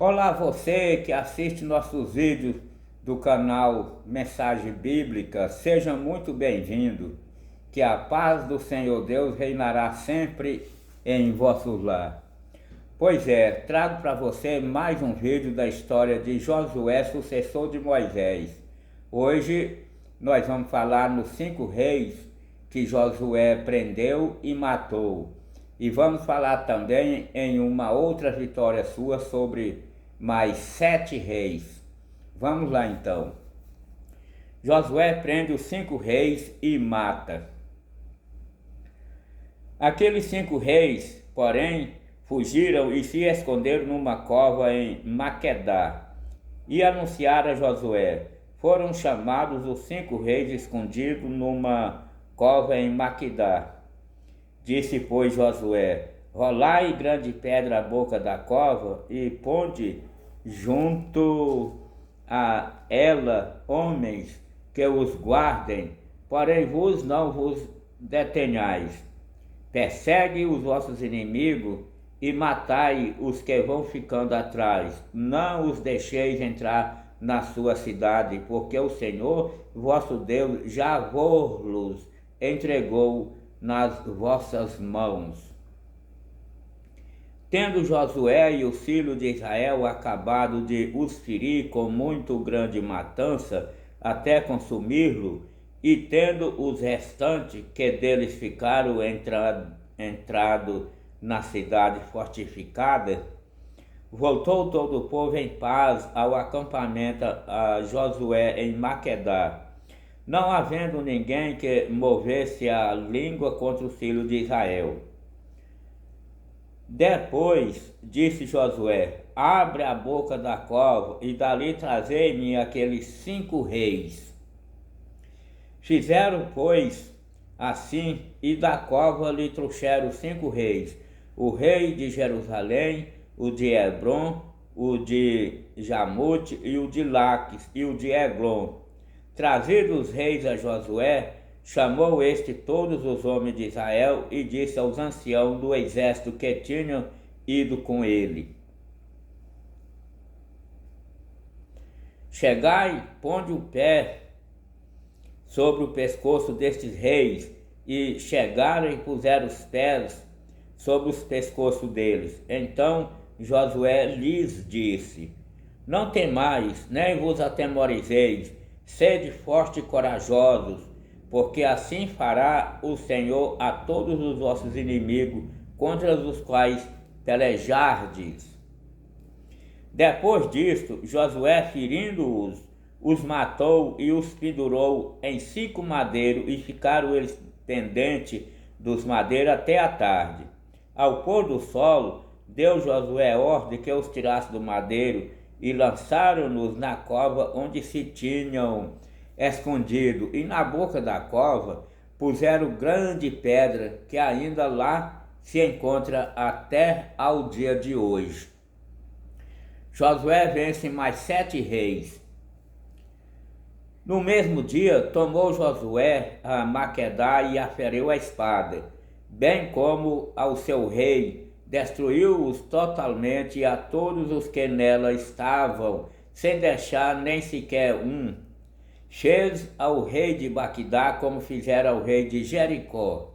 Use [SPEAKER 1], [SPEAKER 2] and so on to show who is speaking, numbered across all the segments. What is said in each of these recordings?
[SPEAKER 1] Olá você que assiste nossos vídeos do canal Mensagem Bíblica, seja muito bem-vindo. Que a paz do Senhor Deus reinará sempre em vosso lar. Pois é, trago para você mais um vídeo da história de Josué, sucessor de Moisés. Hoje nós vamos falar nos 5 reis que Josué prendeu e matou. E vamos falar também em uma outra vitória sua sobre mais 7 reis. Vamos lá então. Josué prende os 5 reis e mata. Aqueles 5 reis, porém, fugiram e se esconderam numa cova em Maquedá e anunciaram a Josué. Foram chamados os 5 reis escondidos numa cova em Maquedá. Disse, pois, Josué: rolai grande pedra à boca da cova e ponde junto a ela homens que os guardem, porém vos não vos detenhais. Persegue os vossos inimigos e matai os que vão ficando atrás. Não os deixeis entrar na sua cidade, porque o Senhor vosso Deus já vos entregou nas vossas mãos. Tendo Josué e os filhos de Israel acabado de os ferir com muito grande matança, até consumi-lo, e tendo os restantes que deles ficaram entrado na cidade fortificada, voltou todo o povo em paz ao acampamento a Josué em Maquedá, não havendo ninguém que movesse a língua contra os filhos de Israel. Depois disse Josué: abre a boca da cova e dali trazei-me aqueles 5 reis. Fizeram, pois, assim, e da cova lhe trouxeram 5 reis: o rei de Jerusalém, o de Hebron, o de Jamute e o de Laques e o de Eglon. Trazidos os reis a Josué, chamou este todos os homens de Israel e disse aos anciãos do exército que tinham ido com ele: chegai, ponde o pé sobre o pescoço destes reis. E chegaram e puseram os pés sobre os pescoços deles. Então Josué lhes disse: não temais, nem vos atemorizeis, sede fortes e corajosos, porque assim fará o Senhor a todos os vossos inimigos, contra os quais pelejardes. Depois disto, Josué, ferindo-os, os matou e os pendurou em 5 madeiros, e ficaram eles pendentes dos madeiros até a tarde. Ao pôr do sol, deu Josué ordem que os tirasse do madeiro e lançaram-nos na cova onde se tinham escondido, e na boca da cova puseram grande pedra que ainda lá se encontra até ao dia de hoje. Josué vence mais 7 reis. No mesmo dia tomou Josué a Maquedá e a feriu a espada, bem como ao seu rei, destruiu-os totalmente, a todos os que nela estavam, sem deixar nem sequer um. Fez ao rei de Maquedá como fizeram ao rei de Jericó.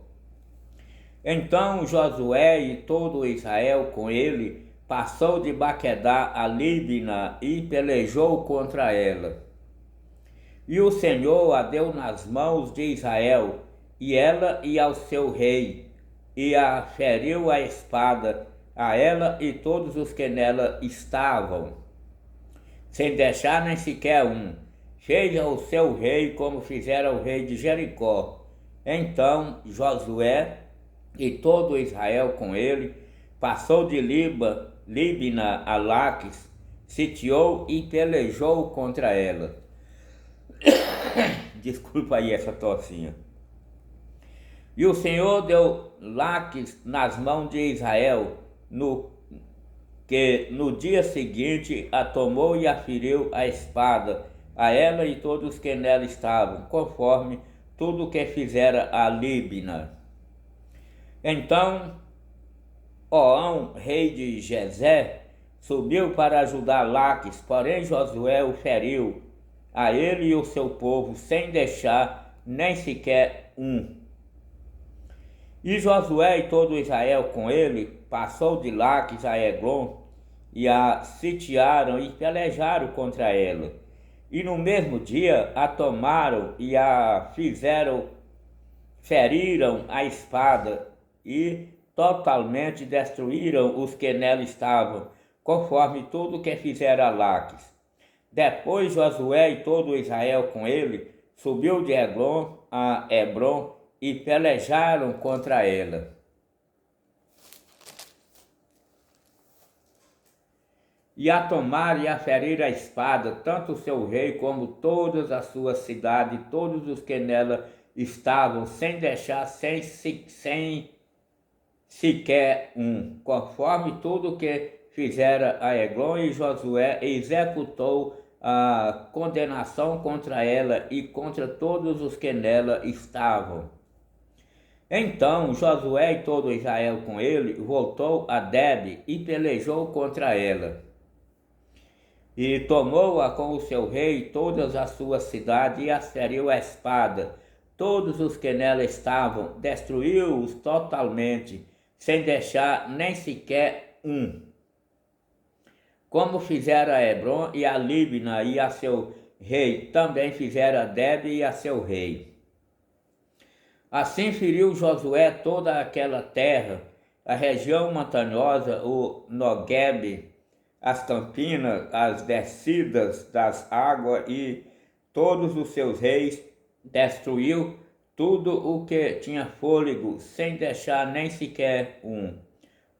[SPEAKER 1] Então Josué e todo Israel com ele passou de Maquedá a Líbina e pelejou contra ela. E o Senhor a deu nas mãos de Israel, e ela e ao seu rei, e a feriu a espada, a ela e todos os que nela estavam, sem deixar nem sequer um. Fez ao seu rei como fizeram ao rei de Jericó. Então Josué e todo Israel com ele passou de Líbina a Laques, sitiou e pelejou contra ela. Desculpa aí essa tossinha. E o Senhor deu Laques nas mãos de Israel, que no dia seguinte a tomou e a feriu a espada, a ela e todos os que nela estavam, conforme tudo o que fizera a Líbina. Então Oão, rei de Gezé, subiu para ajudar Laques, porém Josué o feriu, a ele e o seu povo, sem deixar nem sequer um. E Josué e todo Israel com ele passou de Laques a Eglon, e a sitiaram e pelejaram contra ela. E no mesmo dia a tomaram e a feriram a espada e totalmente destruíram os que nela estavam, conforme tudo que fizera Laques. Depois Josué e todo Israel com ele subiu de Eglon a Hebron e pelejaram contra ela. E a tomar e a ferir a espada, tanto o seu rei como todas as suas cidades, todos os que nela estavam, sem deixar sem sequer um, conforme tudo que fizera a Eglon, e Josué executou a condenação contra ela e contra todos os que nela estavam. Então Josué e todo Israel com ele voltou a Debe e pelejou contra ela. E tomou-a com o seu rei todas as suas cidades e as feriu a espada. Todos os que nela estavam, destruiu-os totalmente, sem deixar nem sequer um. Como fizera a Hebron e a Líbina e a seu rei, também fizera a Debe e a seu rei. Assim feriu Josué toda aquela terra, a região montanhosa, o Noguebe, as campinas, as descidas das águas e todos os seus reis, destruiu tudo o que tinha fôlego, sem deixar nem sequer um,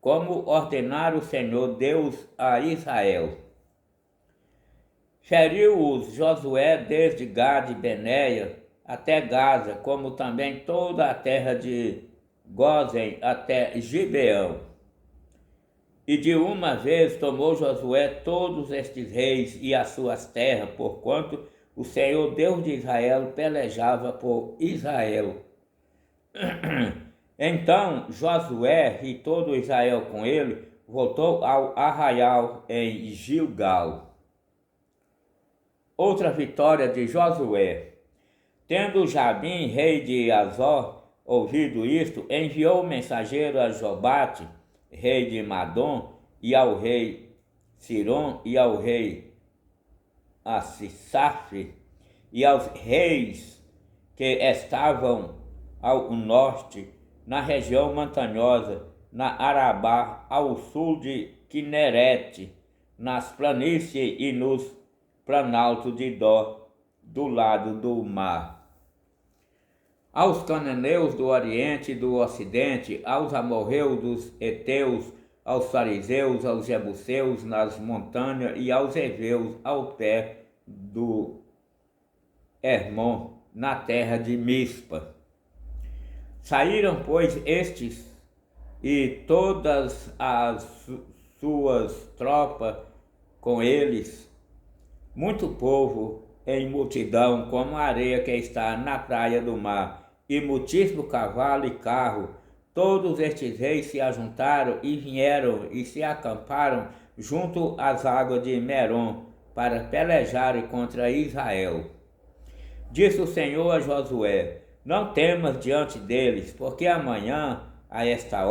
[SPEAKER 1] como ordenara o Senhor Deus a Israel. Feriu-os Josué desde Gade e Benéia até Gaza, como também toda a terra de Gósen até Gibeão. E de uma vez tomou Josué todos estes reis e as suas terras, porquanto o Senhor Deus de Israel pelejava por Israel. Então Josué e todo Israel com ele voltou ao arraial em Gilgal. Outra vitória de Josué. Tendo Jabim, rei de Azor, ouvido isto, enviou o mensageiro a Jobate, rei de Madom, e ao rei Siron, e ao rei Assisaf, e aos reis que estavam ao norte, na região montanhosa, na Arabá, ao sul de Quinerete, nas planícies e nos planaltos de Dó, do lado do mar. Aos cananeus do oriente e do ocidente, aos amorreus dos heteus, aos fariseus, aos jebuseus nas montanhas e aos heveus ao pé do Hermon, na terra de Mispa. Saíram, pois, estes e todas as suas tropas com eles, muito povo em multidão, como a areia que está na praia do mar, e muitíssimo cavalo e carro. Todos estes reis se ajuntaram e vieram e se acamparam junto às águas de Merom, para pelejarem contra Israel. Disse o Senhor a Josué: não temas diante deles, porque amanhã, a esta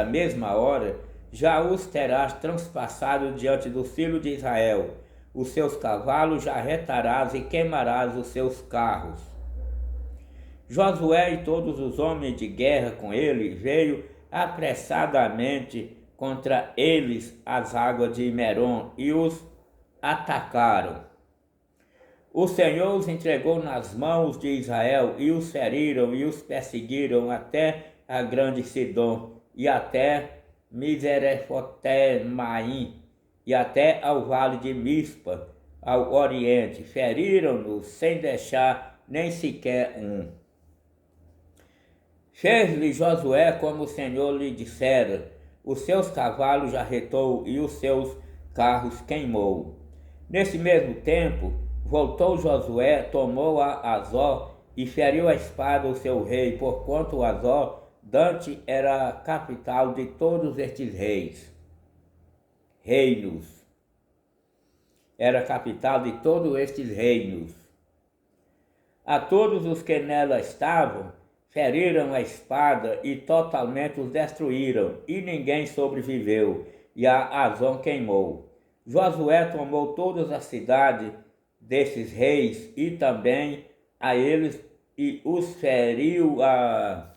[SPEAKER 1] mesma hora, já os terás transpassado diante do filho de Israel. Os seus cavalos já retarás e queimarás os seus carros. Josué e todos os homens de guerra com ele veio apressadamente contra eles às águas de Merom e os atacaram. O Senhor os entregou nas mãos de Israel e os feriram e os perseguiram até a grande Sidom e até Miserefotemaim e até ao vale de Mispa, ao oriente. Feriram-nos sem deixar nem sequer um. Fez-lhe Josué como o Senhor lhe dissera, os seus cavalos arretou e os seus carros queimou. Nesse mesmo tempo, voltou Josué, tomou a Azor e feriu a espada o seu rei, porquanto Azor dante era a capital de todos estes reis. reinos. Era a capital de todos estes reinos. A todos os que nela estavam, feriram a espada e totalmente os destruíram, e ninguém sobreviveu, e a Azon queimou. Josué tomou todas as cidades desses reis e também a eles e os feriu a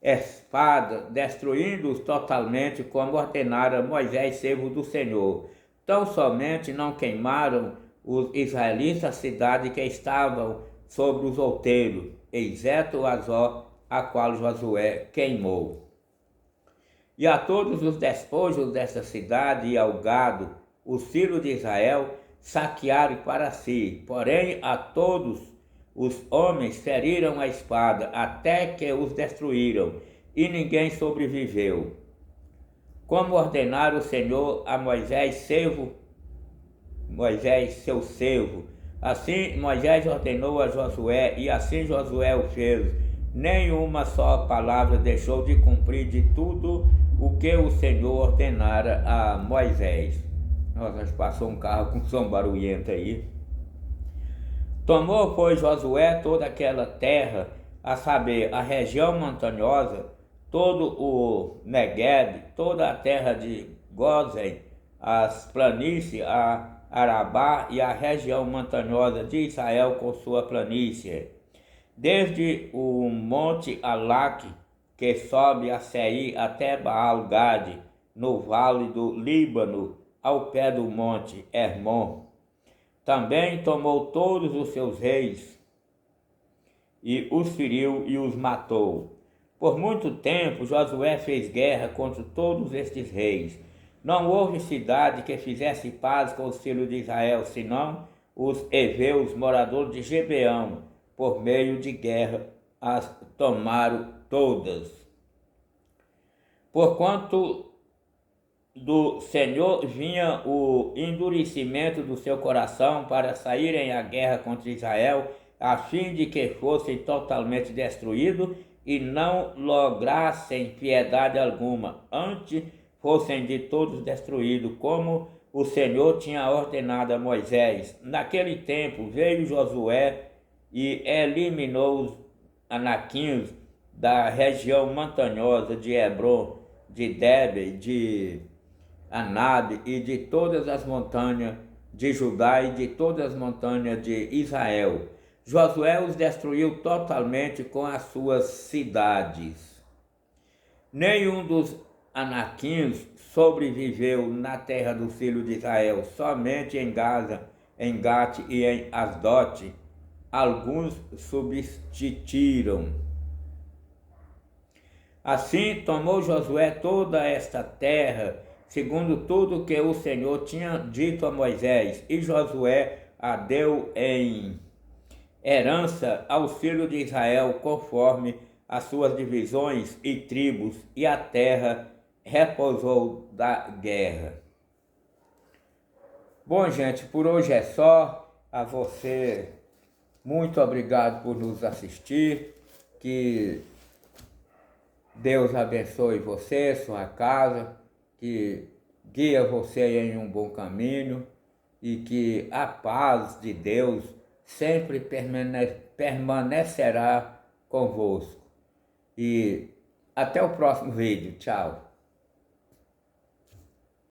[SPEAKER 1] espada, destruindo-os totalmente, como ordenara Moisés, servo do Senhor. Tão somente não queimaram os israelitas a cidade que estavam sobre os outeiros, exceto Azó, a qual Josué queimou. E a todos os despojos dessa cidade e ao gado, os filhos de Israel saquearam para si, porém a todos os homens feriram a espada, até que os destruíram, e ninguém sobreviveu. Como ordenara o Senhor a Moisés, seu servo, assim Moisés ordenou a Josué, e assim Josué o fez. Nenhuma só palavra deixou de cumprir de tudo o que o Senhor ordenara a Moisés. Nossa, passou um carro com som barulhento aí. Tomou, pois, Josué toda aquela terra, a saber, a região montanhosa, todo o Negueb, toda a terra de Gósen, as planícies, a Arabá e a região montanhosa de Israel com sua planície, desde o monte Alaque, que sobe a Seir, até Baal-Gade, no vale do Líbano, ao pé do monte Hermon. Também tomou todos os seus reis e os feriu e os matou. Por muito tempo Josué fez guerra contra todos estes reis. Não houve cidade que fizesse paz com os filhos de Israel, senão os heveus, moradores de Gibeão, por meio de guerra, as tomaram todas. Porquanto do Senhor vinha o endurecimento do seu coração para saírem à guerra contra Israel, a fim de que fossem totalmente destruídos e não lograssem piedade alguma, antes fossem de todos destruídos, como o Senhor tinha ordenado a Moisés. Naquele tempo veio Josué e eliminou os anaquins da região montanhosa de Hebron, de Debe, de Anabe e de todas as montanhas de Judá e de todas as montanhas de Israel. Josué os destruiu totalmente com as suas cidades. Nenhum dos anaquins sobreviveu na terra dos filhos de Israel, somente em Gaza, em Gate e em Asdote, alguns subsistiram. Assim tomou Josué toda esta terra, segundo tudo que o Senhor tinha dito a Moisés, e Josué a deu em herança aos filhos de Israel, conforme as suas divisões e tribos, e a terra repousou da guerra. Bom, gente, por hoje é só. A você, muito obrigado por nos assistir. Que Deus abençoe você, sua casa, que guia você em um bom caminho e que a paz de Deus sempre permanecerá convosco. E até o próximo vídeo. Tchau.